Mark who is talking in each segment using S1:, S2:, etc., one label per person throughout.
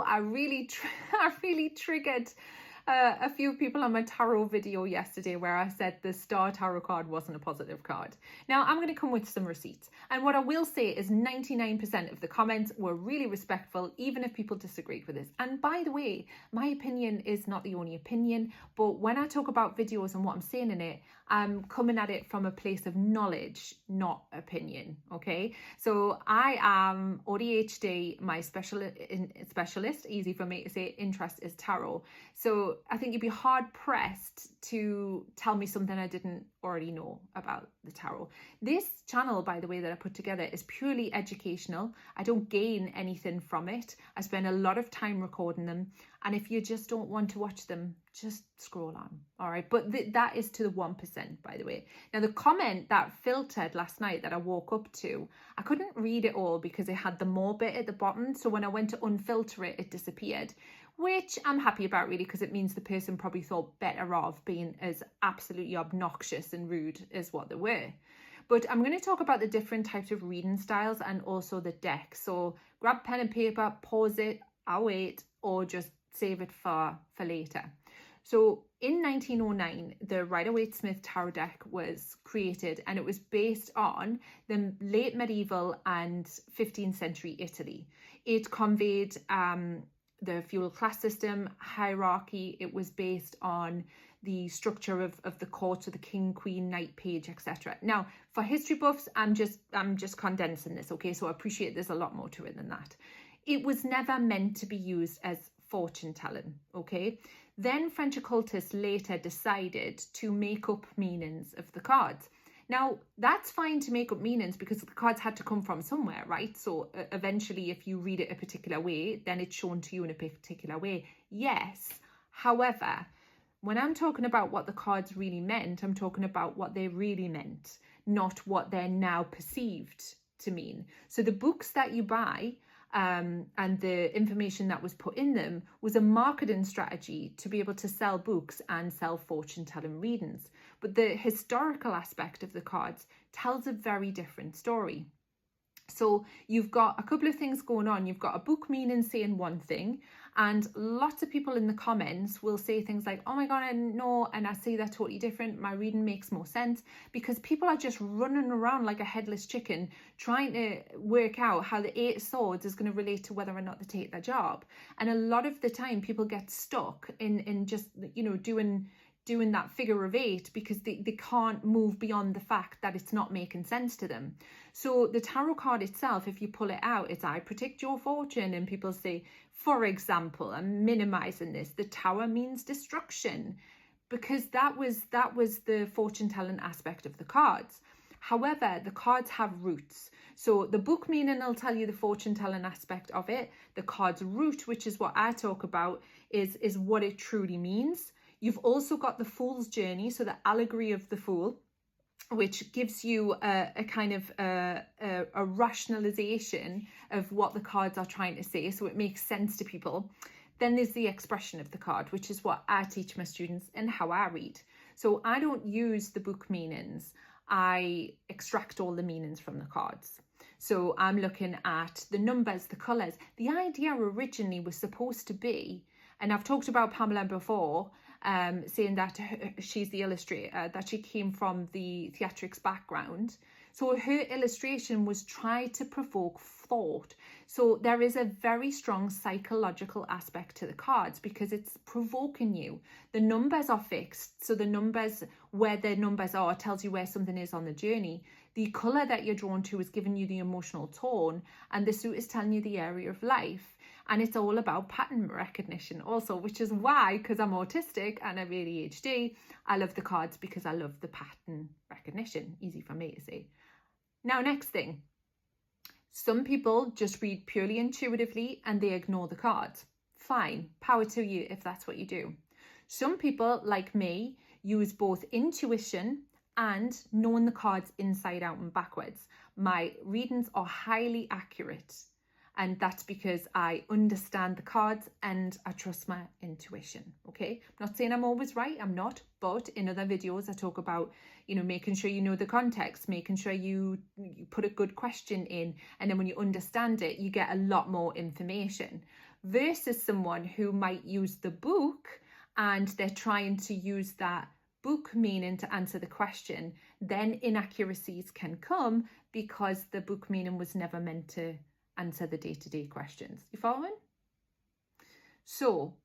S1: I really triggered a few people on my tarot video yesterday where I said the Star Tarot card wasn't a positive card. Now, I'm going to come with some receipts. And what I will say is 99% of the comments were really respectful, even if people disagreed with this. And by the way, my opinion is not the only opinion, but when I talk about videos and what I'm saying in it, I'm coming at it from a place of knowledge, not opinion, okay? So I am ADHD, my specialist, easy for me to say, interest is tarot. So I think you'd be hard pressed to tell me something I didn't already know about the tarot. This channel, by the way, that I put together is purely educational. I don't gain anything from it. I spend a lot of time recording them. And if you just don't want to watch them, just scroll on. All right. But that is to the 1%, by the way. Now, the comment that filtered last night that I woke up to, I couldn't read it all because it had the more bit at the bottom. So when I went to unfilter it, it disappeared, which I'm happy about, really, because it means the person probably thought better of being as absolutely obnoxious and rude as what they were. But I'm going to talk about the different types of reading styles and also the deck. So grab pen and paper, pause it, I'll wait, or just save it for later. So in 1909, the Rider-Waite-Smith Tarot deck was created, and it was based on the late medieval and 15th century Italy. It conveyed the feudal class system, hierarchy. It was based on the structure of the court, so the king, queen, knight, page, etc. Now, for history buffs, I'm just condensing this, okay? So I appreciate there's a lot more to it than that. It was never meant to be used as fortune telling, okay? Then French occultists later decided to make up meanings of the cards. Now, that's fine to make up meanings because the cards had to come from somewhere, right? So eventually, if you read it a particular way, then it's shown to you in a particular way. Yes. However, when I'm talking about what the cards really meant, I'm talking about what they really meant, not what they're now perceived to mean. So the books that you buy and the information that was put in them was a marketing strategy to be able to sell books and sell fortune-telling readings. But the historical aspect of the cards tells a very different story. So you've got a couple of things going on. You've got a book meaning saying one thing, and lots of people in the comments will say things like, oh my God, I know, and I see that totally different. My reading makes more sense, because people are just running around like a headless chicken trying to work out how the 8 of Swords is going to relate to whether or not they take their job. And a lot of the time people get stuck in just, you know, doing that figure of 8 because they can't move beyond the fact that it's not making sense to them. So the tarot card itself, if you pull it out, it's I predict your fortune, and people say, for example, I'm minimizing this, the Tower means destruction, because that was the fortune telling aspect of the cards. However, the cards have roots. So the book meaning will tell you the fortune telling aspect of it. The card's root, which is what I talk about, is what it truly means. You've also got the Fool's Journey, so the allegory of the Fool, which gives you a kind of a rationalization of what the cards are trying to say, so it makes sense to people. Then there's the expression of the card, which is what I teach my students and how I read. So I don't use the book meanings. I extract all the meanings from the cards. So I'm looking at the numbers, the colours. The idea originally was supposed to be, and I've talked about Pamela before, saying that she's the illustrator, that she came from the theatrics background. So her illustration was try to provoke thought. So there is a very strong psychological aspect to the cards because it's provoking you. The numbers are fixed. So the numbers, where the numbers are, tells you where something is on the journey. The colour that you're drawn to is giving you the emotional tone, and the suit is telling you the area of life. And it's all about pattern recognition also, which is why, because I'm autistic and have ADHD, I love the cards because I love the pattern recognition. Easy for me to say. Now, next thing. Some people just read purely intuitively and they ignore the cards. Fine, power to you if that's what you do. Some people, like me, use both intuition and knowing the cards inside out and backwards. My readings are highly accurate. And that's because I understand the cards and I trust my intuition, okay? I'm not saying I'm always right, I'm not. But in other videos, I talk about, you know, making sure you know the context, making sure you put a good question in. And then when you understand it, you get a lot more information. versus someone who might use the book and they're trying to use that book meaning to answer the question. Then inaccuracies can come because the book meaning was never meant to answer the day-to-day questions. You following? So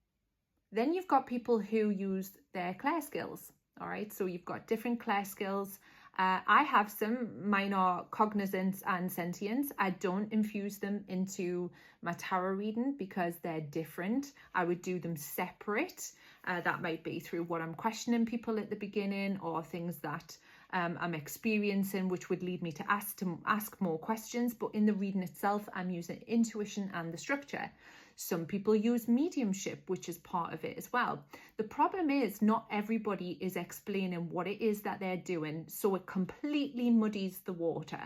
S1: then you've got people who use their Claire skills. All right, so you've got different Claire skills. I have some, mine are cognizance and sentience. I don't infuse them into my tarot reading because they're different. I would do them separate. That might be through what I'm questioning people at the beginning, or things that I'm experiencing, which would lead me to ask more questions. But in the reading itself, I'm using intuition and the structure. Some people use mediumship, which is part of it as well. The problem is not everybody is explaining what it is that they're doing, so it completely muddies the water.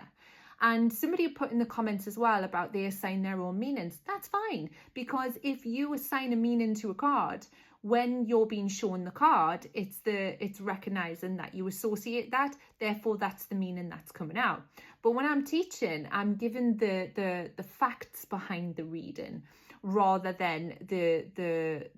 S1: And somebody put in the comments as well about they assign their own meanings. That's fine, because if you assign a meaning to a card, when you're being shown the card, it's recognizing that you associate that, therefore that's the meaning that's coming out. But when I'm teaching, I'm given the facts behind the reading, rather than the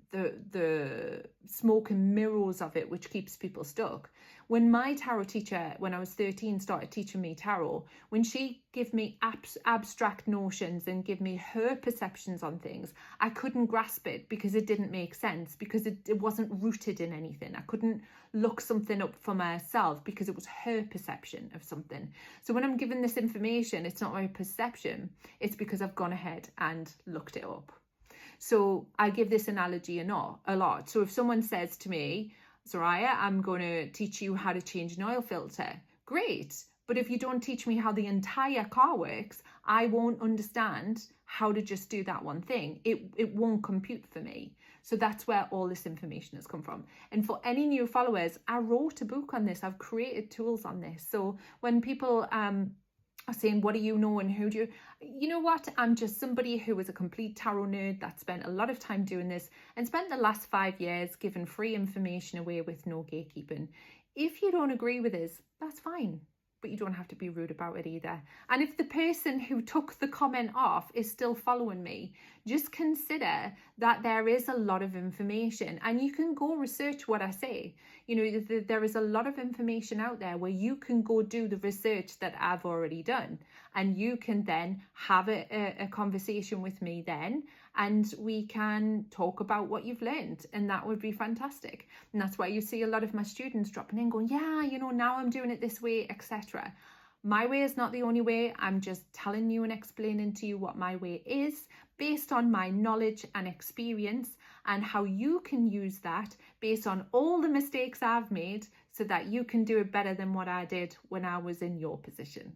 S1: smoke and mirrors of it, which keeps people stuck. When my tarot teacher, when I was 13, started teaching me tarot, when she gave me abstract notions and give me her perceptions on things, I couldn't grasp it because it didn't make sense, because it wasn't rooted in anything. I couldn't look something up for myself because it was her perception of something. So when I'm given this information, it's not my perception, it's because I've gone ahead and looked it up. So I give this analogy a lot. So if someone says to me, Soraya, I'm going to teach you how to change an oil filter. Great. But if you don't teach me how the entire car works, I won't understand how to just do that one thing. It won't compute for me. So that's where all this information has come from. And for any new followers, I wrote a book on this. I've created tools on this. So when people are saying, what do you know and who do you know what? I'm just somebody who was a complete tarot nerd that spent a lot of time doing this and spent the last 5 years giving free information away with no gatekeeping. If you don't agree with us, that's fine, but you don't have to be rude about it either. And if the person who took the comment off is still following me, just consider that there is a lot of information, and you can go research what I say. You know, there is a lot of information out there where you can go do the research that I've already done, and you can then have a conversation with me then, and we can talk about what you've learned, and that would be fantastic. And that's why you see a lot of my students dropping in going, yeah, you know, now I'm doing it this way, etc. My way is not the only way. I'm just telling you and explaining to you what my way is based on my knowledge and experience, and how you can use that based on all the mistakes I've made so that you can do it better than what I did when I was in your position.